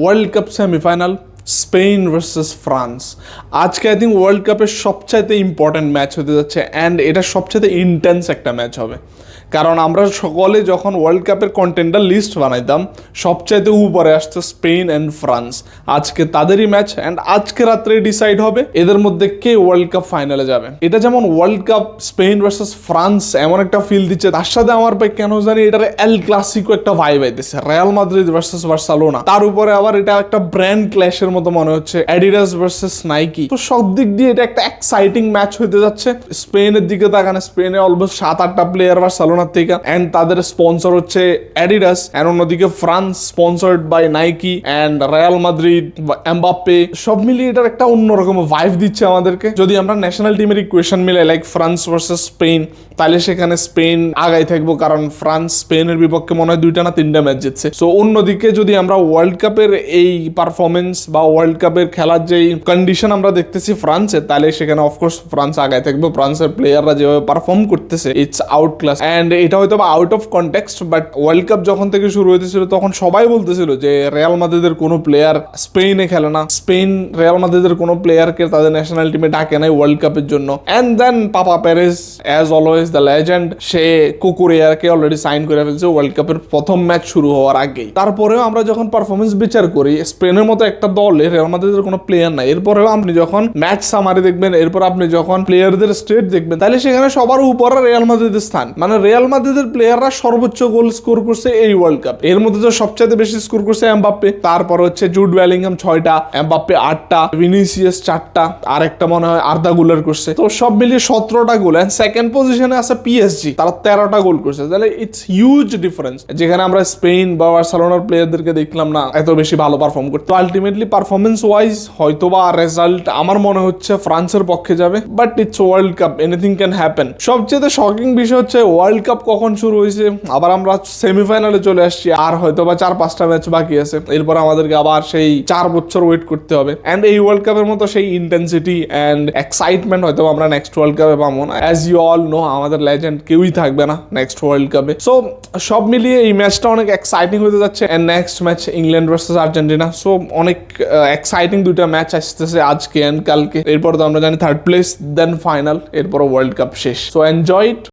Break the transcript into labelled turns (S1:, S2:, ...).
S1: World cup semifinal Spain versus France. আজকে I think world কাপের সবচাইতে ইম্পর্ট্যান্ট ম্যাচ হতে যাচ্ছে অ্যান্ড এটা সবচাইতে ইন্টেন্স একটা ম্যাচ হবে, কারণ আমরা সকলে যখন ওয়ার্ল্ড কাপের কন্টেন্ডার লিস্ট বানাইতাম সবচাইতে উপরে আসছে স্পেন অ্যান্ড ফ্রান্স। আজকে তাদেরই ম্যাচ অ্যান্ড আজকে রাত্রে ডিসাইড হবে এদের মধ্যে কে ওয়ার্ল্ড কাপ ফাইনালে যাবে। এটা যেমন world cup Spain versus France এমন একটা ফিল দিচ্ছে, তার সাথে আমার ভাই কেন জানি এটার এল ক্লাসিকো একটা ভাইব আইতেছে, রিয়াল মাদ্রিদ ভার্সেস বার্সেলোনা। তার উপরে আবার এটা একটা ব্র্যান্ড ক্ল্যাশের মতো মনে হচ্ছে, অ্যাডিডাস ভার্সেস নাইকি। তো সব দিক দিয়ে এটা একটা এক্সাইটিং ম্যাচ হতে যাচ্ছে। স্পেনের দিকে তাকানে, স্পেনে অলমোস্ট 7-8টা প্লেয়ার বার্সেলোনা থেকে এন্ড তাদের স্পন্সর হচ্ছে অ্যাডিডাস, এন্ড অন্যদিকে France sponsored by Nike and Real Madrid, Mbappe, সব মিলিয়ে এটার একটা অন্যরকম ভাইব দিচ্ছে আমাদেরকে। যদি আমরা ন্যাশনাল টিমের ইকুয়েশন মিলে লাইক ফ্রান্স ভার্সেস স্পেন, তাহলে সেখানে স্পেন আগাই থাকবো, কারণ ফ্রান্স স্পেনের বিপক্ষে মনে হয় 2টা না 3টা ম্যাচ জিতছে। সো অন্যদিকে যদি আমরা ওয়ার্ল্ড কাপের এই পারফরমেন্স বা ওয়ার্ল্ড কাপের খেলার যে কন্ডিশন আমরা দেখতেছি ফ্রান্সের, তাহলে সেখানে অফকোর্স ফ্রান্স আগাই থাকবে। ফ্রান্সের প্লেয়াররা যেভাবে পারফর্ম করতেছে ইটস আউট ক্লাস, অ্যান্ড এটা হয়তো বা out of context, but world cup যখন থেকে শুরু হইতেছিল তখন সবাই বলতেছিল যে রিয়াল মাদ্রিদের কোনো প্লেয়ার স্পেনে খেলে না, স্পেন রিয়াল মাদ্রিদের কোনো প্লেয়ারকে তাদের ন্যাশনাল টিমে ডাকে নাই ওয়ার্ল্ড কাপের জন্য। And then Papa Perez as always the legend, সে কুকুরেয়ারকে অলরেডি সাইন করে ফেলছে ওয়ার্ল্ড কাপের প্রথম ম্যাচ শুরু হওয়ার আগেই। তারপরেও আমরা যখন পারফরমেন্স বিচার করি, স্পেনের মতো একটা দলে রিয়াল মাদ্রিদের কোনো প্লেয়ার নাই। এরপরেও আপনি যখন ম্যাচ সামারি দেখবেন, এরপর আপনি যখন প্লেয়ারদের স্টেট দেখবেন, তাহলে সেখানে সবার উপরে রিয়াল মাদ্রিদের স্থান। মানে রিয়াল মাদ্রিদের প্লেয়াররা সর্বোচ্চ গোল স্কোর করছে এই ওয়ার্ল্ড কাপ। এর মধ্যে তো সবচেয়ে বেশি স্কোর করছে এমবাপ্পে, তারপর হচ্ছে জুড বেলিংহাম 6টা, এমবাপ্পে 8টা, ভিনিসিয়াস 4টা, আর একটা মনে হয় আর্দা গোলের করছে। তো সব মিলিয়ে 17টা গোল। এন্ড সেকেন্ড পজিশনে আছে পিএসজি, তারা 13টা গোল করছে। তাহলে ইটস হিউজ ডিফারেন্স, যেখানে আমরা স্পেন বা বার্সেলোনার প্লেয়ারদেরকে দেখলাম না এত বেশি ভালো পারফর্ম করতে। তো আলটিমেটলি পারফরমেন্স ওয়াইজ হয়তোবা রেজাল্ট আমার মনে হচ্ছে ফ্রান্সের পক্ষে যাবে, but it's world cup, anything can happen. সবচেয়ে শকিং বিষয় হচ্ছে ওয়ার্ল্ড কাপ কখন শুরু হয়েছে, আবার আমরা সেমিফাইনালে চলে আসছি, আর হয়তো বা 4-5টা ম্যাচ বাকি আছে। এরপর আমাদেরকে আবার সেই 4 বছর ওয়েট করতে হবে। অ্যান্ড এই ওয়ার্ল্ড কাপের মতো সেই ইন্টেন্সিটি অ্যান্ড এক্সাইটমেন্ট হয়তো আমরা নেক্সট ওয়ার্ল্ড কাপে পাবো না। অ্যাজ ইউ অল নো, আমাদের লেজেন্ড কেউই থাকবে না নেক্সট ওয়ার্ল্ড কাপে। সো সব মিলিয়ে এই ম্যাচটা অনেক এক্সাইটিং হতে যাচ্ছে। And next match England versus Argentina. So অনেক এক্সাইটিং 2টা ম্যাচ আসতেছে আজকে অ্যান্ড কালকে। এরপর তো আমরা জানি 3rd প্লেস, দেন ফাইনাল, এরপর ওয়ার্ল্ড কাপ শেষ। So enjoy it.